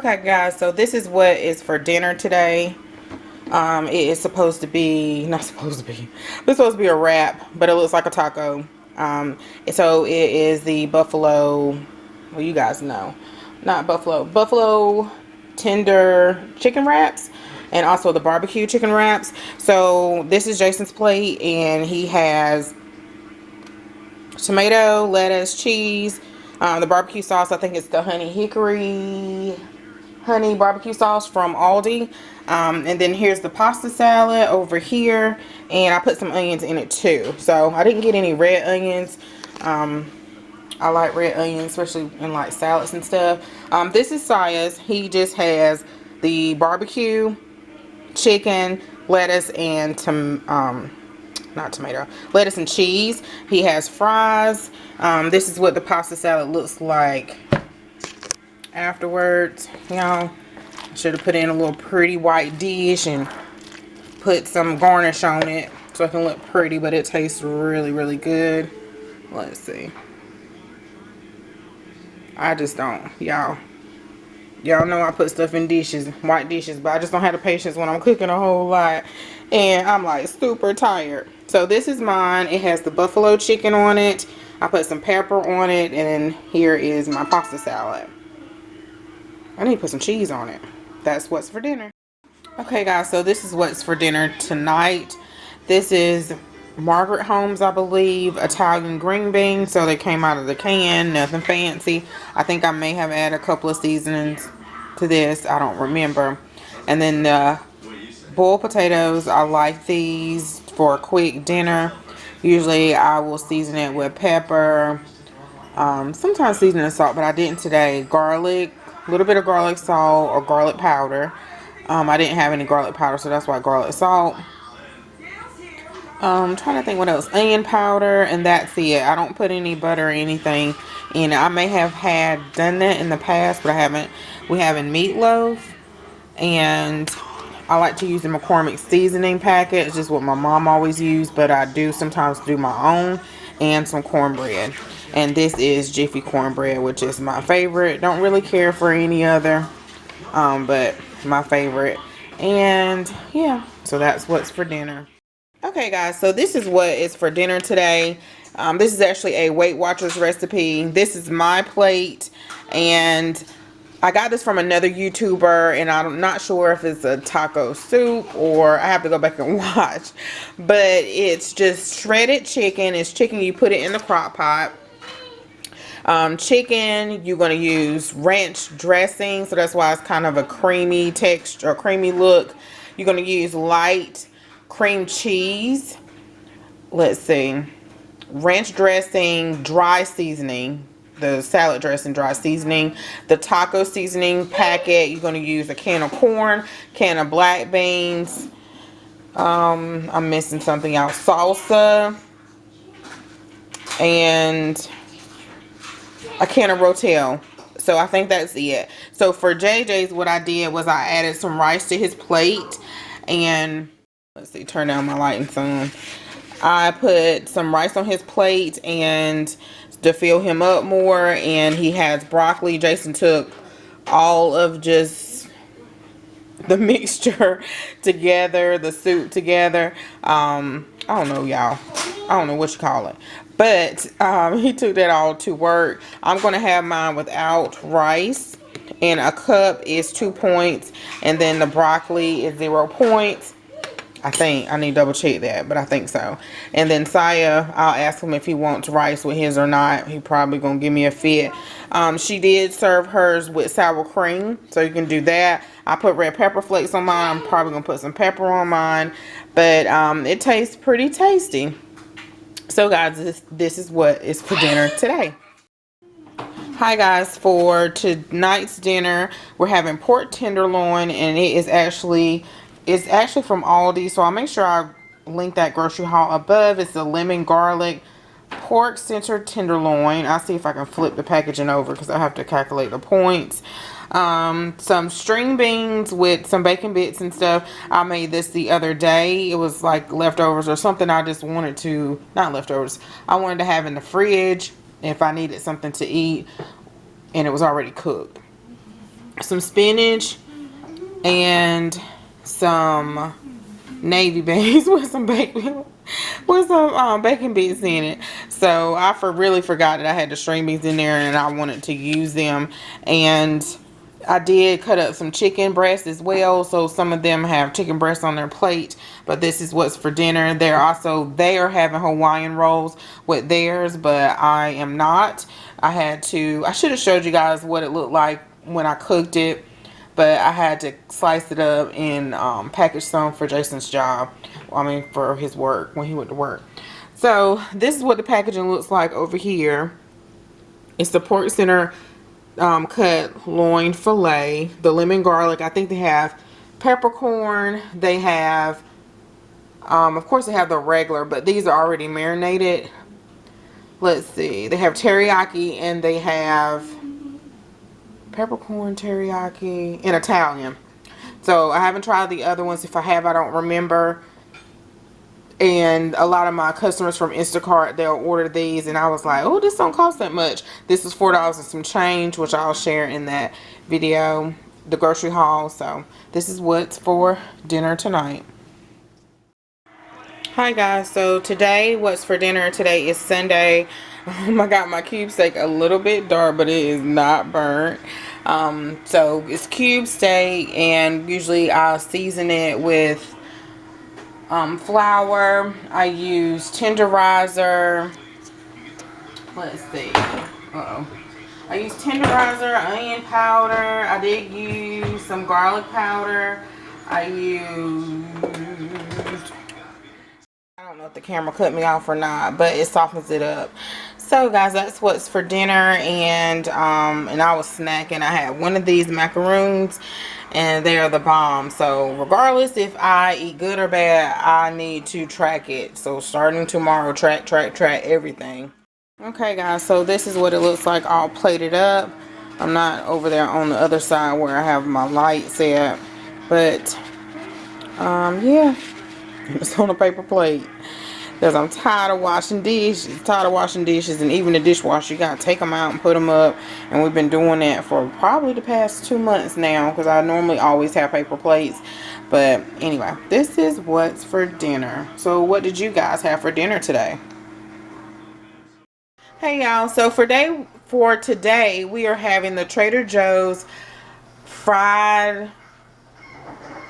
Okay guys, so this is what is for dinner today. It is supposed to be, not supposed to be, it's supposed to be a wrap, but it looks like a taco. So it is the buffalo, well you guys know, not buffalo tender chicken wraps, and also the barbecue chicken wraps. So this is Jason's plate, and he has tomato, lettuce, cheese, the barbecue sauce. I think it's the honey barbecue sauce from Aldi. And then here's the pasta salad over here, and I put some onions in it too. So I didn't get any red onions. I like red onions, especially in like salads and stuff. This is Saya's. He just has the barbecue chicken, lettuce, and lettuce and cheese. He has fries. This is what the pasta salad looks like afterwards. Y'all, should have put in a little pretty white dish and put some garnish on it so it can look pretty, but it tastes really good. Let's see. I just don't, y'all know I put stuff in dishes, white dishes, but I just don't have the patience when I'm cooking a whole lot and I'm like super tired. So this is mine. It has the buffalo chicken on it. I put some pepper on it, and then here is my pasta salad. I need to put some cheese on it. That's what's for dinner. Okay guys, so this is what's for dinner tonight. This is Margaret Holmes, I believe, Italian green beans. So they came out of the can, nothing fancy. I think I may have added a couple of seasonings to this, I don't remember. And then the boiled potatoes, I like these for a quick dinner. Usually I will season it with pepper, sometimes season and salt, but I didn't today. Garlic, a little bit of garlic salt or garlic powder. I didn't have any garlic powder, so that's why garlic salt. I'm trying to think what else. Onion powder, and that's it. I don't put any butter or anything in it. I may have done that in the past, but I haven't. We have in meatloaf, and I like to use the McCormick seasoning packet. It's just what my mom always used, but I do sometimes do my own, and some cornbread. And this is Jiffy cornbread, which is my favorite. Don't really care for any other, but my favorite. And yeah, so that's what's for dinner. Okay guys, so this is what is for dinner today. This is actually a Weight Watchers recipe. This is my plate, and I got this from another YouTuber, and I'm not sure if it's a taco soup or I have to go back and watch. But it's just shredded chicken. It's chicken, you put it in the crock pot. Chicken, you're going to use ranch dressing, so that's why it's kind of a creamy texture, or creamy look. You're going to use light cream cheese. Let's see. Ranch dressing, dry seasoning. The salad dressing, dry seasoning. The taco seasoning packet, you're going to use a can of corn, can of black beans. I'm missing something else. Salsa. And a can of Rotel. So I think that's it. So for JJ's, what I did was I added some rice to his plate. And let's see, turn down my lighting some. I put some rice on his plate and to fill him up more, and he has broccoli. Jason took all of just the mixture together, the soup together. I don't know, y'all. I don't know what you call it. But he took that all to work. I'm going to have mine without rice. And a cup is 2 points. And then the broccoli is 0 points. I think. I need to double check that, but I think so. And then Saya, I'll ask him if he wants rice with his or not. He probably going to give me a fit. She did serve hers with sour cream, so you can do that. I put red pepper flakes on mine. I'm probably going to put some pepper on mine. But it tastes pretty tasty. So guys, this is what is for dinner today. Hi guys, for tonight's dinner, we're having pork tenderloin, and it's actually from Aldi, so I'll make sure I link that grocery haul above. It's a lemon garlic pork center tenderloin. I'll see if I can flip the packaging over because I have to calculate the points. Some string beans with some bacon bits and stuff. I made this the other day. It was like leftovers or something. I just wanted to, not leftovers, I wanted to have in the fridge if I needed something to eat, and it was already cooked. some spinach, and some navy beans with some bacon bacon bits in it. So I really forgot that I had the string beans in there and I wanted to use them. And I did cut up some chicken breasts as well, so some of them have chicken breasts on their plate, but this is what's for dinner. They are having Hawaiian rolls with theirs, but I am not. I should have showed you guys what it looked like when I cooked it, but I had to slice it up and package some for Jason's job. I mean, for his work, when he went to work. So this is what the packaging looks like over here. It's the pork center cut loin fillet, the lemon garlic. I think they have peppercorn. They have, of course they have the regular, but these are already marinated. Let's see. They have teriyaki and they have peppercorn, teriyaki, and Italian. So I haven't tried the other ones. If I have, I don't remember. And a lot of my customers from Instacart, they'll order these, and I was like, oh, this don't cost that much. This is $4 and some change, which I'll share in that video, the grocery haul. So this is what's for dinner tonight. Hi guys, so today what's for dinner today is Sunday. I got my cube steak a little bit dark, but it is not burnt. So it's cube steak, and usually I'll season it with flour. I use tenderizer. Let's see. I use tenderizer, onion powder. I did use some garlic powder. I don't know if the camera cut me off or not, but it softens it up. So guys, that's what's for dinner. And I was snacking. I had one of these macaroons, and they are the bomb. So regardless if I eat good or bad, I need to track it. So starting tomorrow, track everything. Okay guys, so this is what it looks like all plated up. I'm not over there on the other side where I have my light set, but yeah, it's on a paper plate. Because I'm tired of washing dishes, and even the dishwasher, you gotta take them out and put them up. And we've been doing that for probably the past 2 months now, because I normally always have paper plates. But anyway, this is what's for dinner. So what did you guys have for dinner today? Hey y'all, so for today we are having the Trader Joe's fried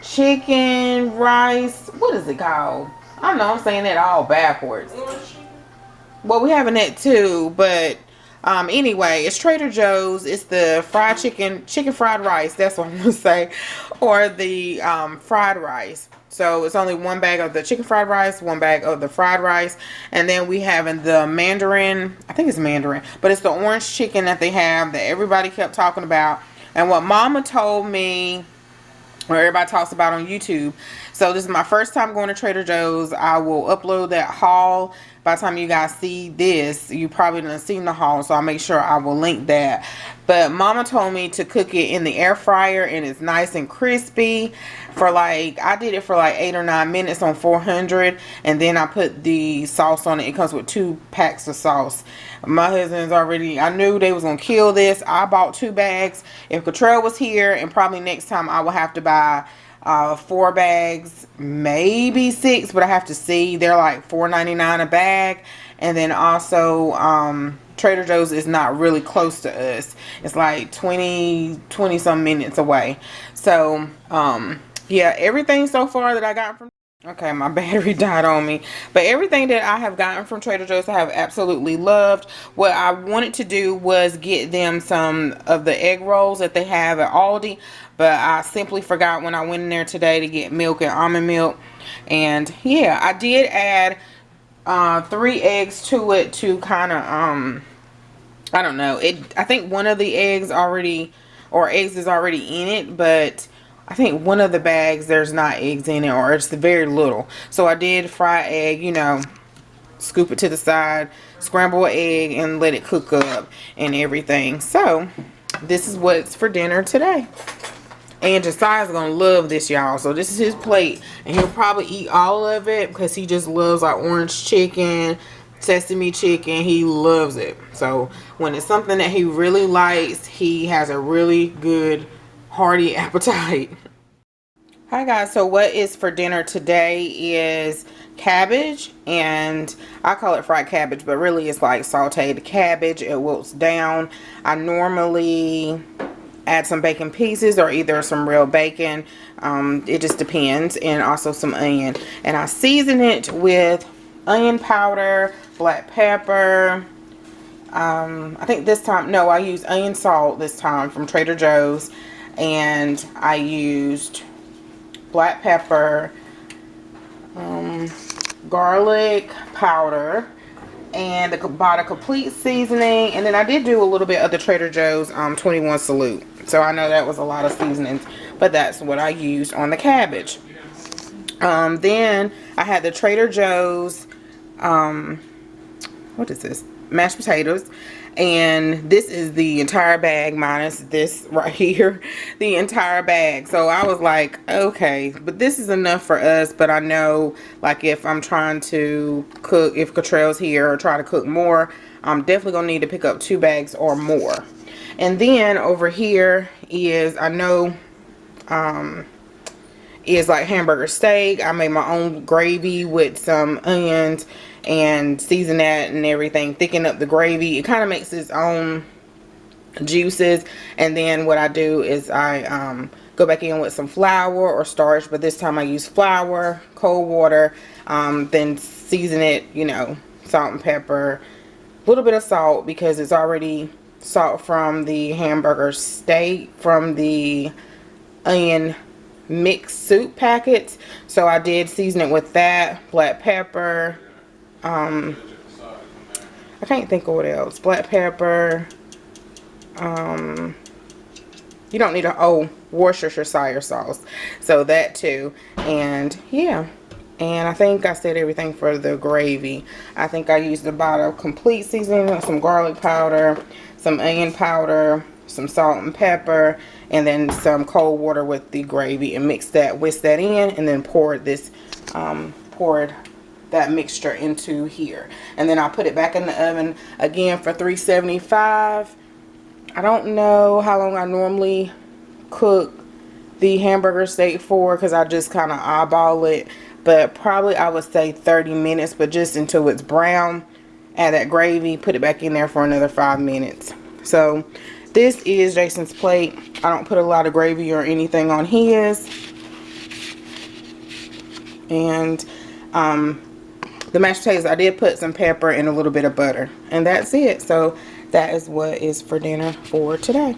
chicken rice. What is it called? I don't know, I'm saying that all backwards. Well, we're having that too, but anyway, it's Trader Joe's. It's the fried chicken fried rice, that's what I'm gonna say, or the fried rice. So it's only one bag of the chicken fried rice, one bag of the fried rice, and then we having the mandarin, I think it's mandarin, but it's the orange chicken that they have that everybody kept talking about, and what Mama told me, or everybody talks about on YouTube. So this is my first time going to Trader Joe's. I will upload that haul. By the time you guys see this, you probably done seen the haul, so I'll make sure I will link that. But Mama told me to cook it in the air fryer, and it's nice and crispy for like, I did it for like 8 or 9 minutes on 400, and then I put the sauce on it. It comes with 2 packs of sauce. My husband's already, I knew they was gonna kill this. I bought 2 bags. If Cottrell was here, and probably next time I will have to buy 4 bags, maybe 6, but I have to see. They're like $4.99 a bag. And then also Trader Joe's is not really close to us. It's like 20 some minutes away. So yeah, everything so far that I got from, okay, my battery died on me, but everything that I have gotten from Trader Joe's I have absolutely loved. What I wanted to do was get them some of the egg rolls that they have at Aldi, but I simply forgot when I went in there today to get milk and almond milk. And yeah, I did add 3 eggs to it to kind of I don't know, I think one of the eggs is already in it, but I think one of the bags there's not eggs in it, or it's very little. So I did fry egg, you know, scoop it to the side, scramble an egg, and let it cook up and everything. So this is what's for dinner today. And Josiah's gonna love this, y'all. So this is his plate, and he'll probably eat all of it because he just loves like orange chicken, sesame chicken. He loves it. So when it's something that he really likes, he has a really good hearty appetite. Hi guys, so what is for dinner today is cabbage, and I call it fried cabbage, but really it's like sauteed cabbage. It wilts down. I normally add some bacon pieces or either some real bacon. It just depends, and also some onion. And I season it with onion powder, black pepper. I think this time, no, I used onion salt this time from Trader Joe's, and I used black pepper, garlic powder, and bought a complete seasoning. And then I did do a little bit of the Trader Joe's 21 Salute. So I know that was a lot of seasonings, but that's what I used on the cabbage. Then I had the Trader Joe's, what is this? Mashed potatoes. And this is the entire bag minus this right here, the entire bag. So I was like, okay, but this is enough for us. But I know, like, if I'm trying to cook, if Cottrell's here or try to cook more, I'm definitely gonna need to pick up 2 bags or more. And then over here is, I know, is like hamburger steak. I made my own gravy with some onions and season that and everything, thicken up the gravy. It kind of makes its own juices. And then what I do is I go back in with some flour or starch, but this time I use flour, cold water, then season it, you know, salt and pepper, a little bit of salt because it's already salt from the hamburger steak, from the onion mixed soup packets. So I did season it with that, black pepper, I can't think of what else. Black pepper. You don't need Worcestershire sauce. So that too. And yeah. And I think I said everything for the gravy. I think I used about a complete seasoning, some garlic powder, some onion powder, some salt and pepper, and then some cold water with the gravy, and whisk that in, and then poured that mixture into here. And then I'll put it back in the oven again for 375. I don't know how long I normally cook the hamburger steak for, because I just kind of eyeball it, but probably I would say 30 minutes, but just until it's brown. Add that gravy, put it back in there for another 5 minutes. So this is Jason's plate. I don't put a lot of gravy or anything on his. And the mashed potatoes, I did put some pepper and a little bit of butter, and that's it. So that is what is for dinner for today.